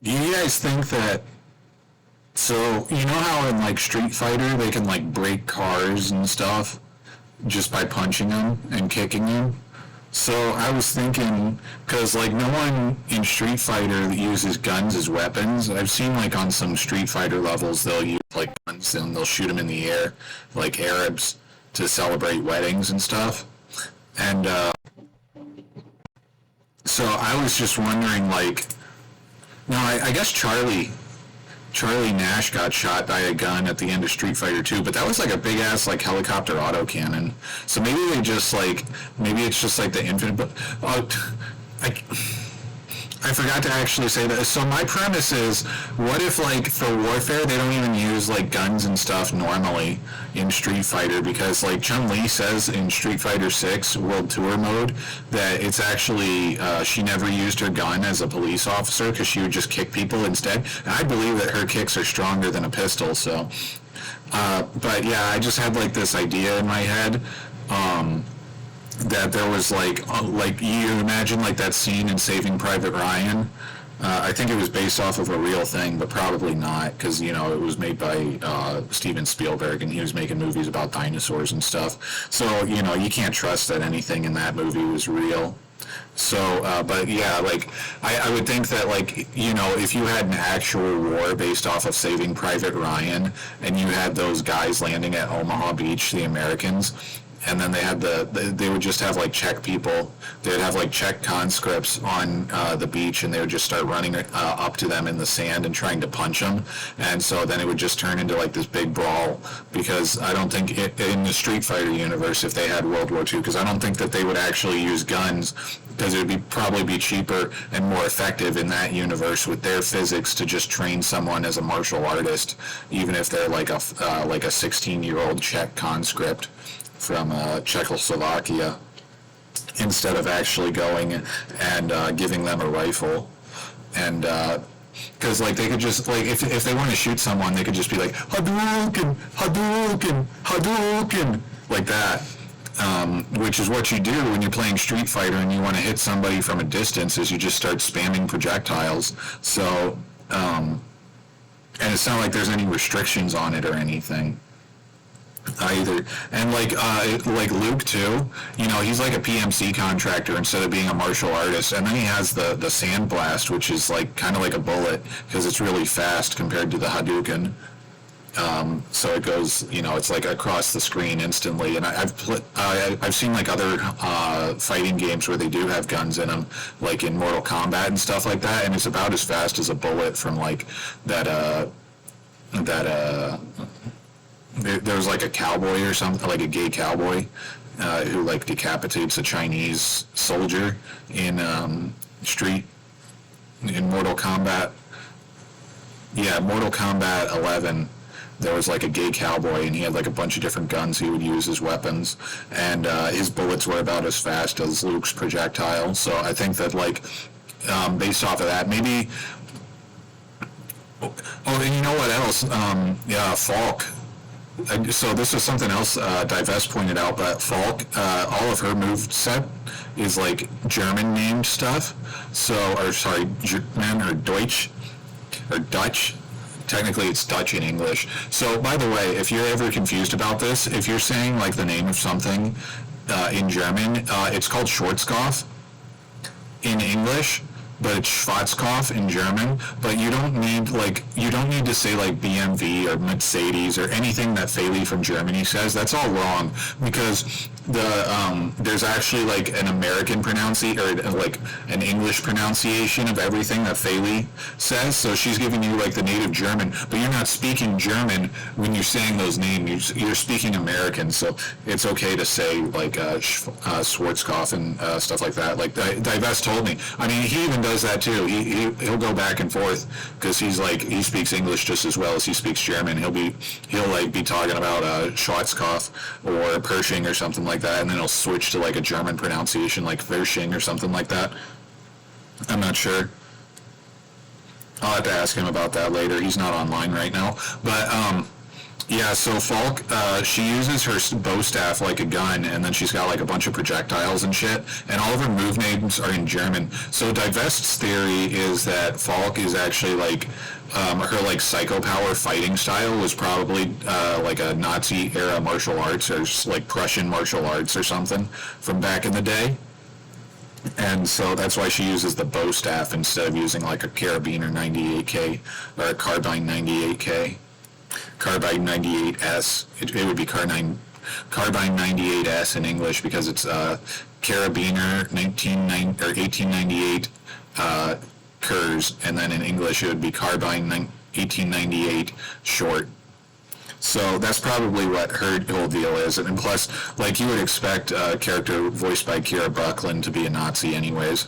Do you guys think that, so you know how in like Street Fighter they can like break cars and stuff just by punching them and kicking them? So I was thinking, because like no one in Street Fighter that uses guns as weapons. I've seen like on some Street Fighter levels they'll use like guns and they'll shoot them in the air, like Arabs, to celebrate weddings and stuff. And so I was just wondering, like, no, I guess Charlie Nash got shot by a gun at the end of Street Fighter 2, but that was like a big ass like helicopter autocannon. So maybe they just like, maybe it's just like the infinite. But I, I forgot to actually say that. So my premise is, what if like for warfare they don't even use like guns and stuff normally in Street Fighter, because like Chun-Li says in Street Fighter 6 World Tour mode that it's actually she never used her gun as a police officer because she would just kick people instead. And I believe that her kicks are stronger than a pistol. So, but yeah, I just had like this idea in my head. That there was like you imagine like that scene in Saving Private Ryan. I think it was based off of a real thing, but probably not, because you know it was made by Steven Spielberg, and he was making movies about dinosaurs and stuff. So you know you can't trust that anything in that movie was real. So, but yeah, like I would think that like you know if you had an actual war based off of Saving Private Ryan, and you had those guys landing at Omaha Beach, the Americans, and then they would just have like Czech people. They'd have like Czech conscripts on the beach, and they would just start running up to them in the sand and trying to punch them. And so then it would just turn into like this big brawl, because I don't think in the Street Fighter universe, if they had World War II, because I don't think that they would actually use guns, because it would probably be cheaper and more effective in that universe with their physics to just train someone as a martial artist, even if they're like a 16-year-old Czech conscript from Czechoslovakia, instead of actually going and giving them a rifle. And because like they could just like if they want to shoot someone, they could just be like Hadouken, Hadouken, Hadouken, like that. Which is what you do when you're playing Street Fighter and you want to hit somebody from a distance, is you just start spamming projectiles. So and it's not like there's any restrictions on it or anything either. And like Luke too, you know, he's like a PMC contractor instead of being a martial artist. And then he has the Sand Blast, which is like kind of like a bullet because it's really fast compared to the Hadouken. So it goes, you know, it's like across the screen instantly. And I've seen like other fighting games where they do have guns in them, like in Mortal Kombat and stuff like that, and it's about as fast as a bullet from like that there was like a cowboy or something, like a gay cowboy who like decapitates a Chinese soldier in Mortal Kombat. Yeah, Mortal Kombat 11. There was like a gay cowboy, and he had like a bunch of different guns he would use as weapons, and his bullets were about as fast as Luke's projectile. So I think that like based off of that, maybe. Oh, and you know what else? Yeah, Falk. So this is something else Divest pointed out, but Falk, all of her move set is like German named stuff. So, or sorry, German or Deutsch or Dutch. Technically, it's Dutch in English. So, by the way, if you're ever confused about this, if you're saying like the name of something in German, it's called Schwarzkopf in English, but it's Schwarzkopf in German. But you don't need to say like BMW or Mercedes or anything that Feli from Germany says. That's all wrong, because there's actually like an American pronunciation or like an English pronunciation of everything that Feli says. So she's giving you like the native German, but you're not speaking German when you're saying those names. You're speaking American, so it's okay to say like Schwarzkopf and stuff like that. Like Divest told me. I mean, he even does that too. He'll go back and forth because he speaks English just as well as he speaks German. He'll like be talking about Schwarzkopf or Pershing or something like that, and then he'll switch to like a German pronunciation like Pershing or something like that. I'm not sure. I'll have to ask him about that later. He's not online right now, but Yeah, so Falk, she uses her bow staff like a gun, and then she's got like a bunch of projectiles and shit, and all of her move names are in German. So Divest's theory is that Falk is actually like, her like psycho power fighting style was probably like a Nazi era martial arts, or like Prussian martial arts or something from back in the day. And so that's why she uses the bow staff instead of using like a carabiner 98K or a carbine 98K. Carbine 98S. It would be Carbine 98S in English because it's Carabiner 1898 Kurz, and then in English it would be Carbine 1898 short. So that's probably what her whole deal is. And plus, like you would expect a character voiced by Kira Buckland to be a Nazi anyways.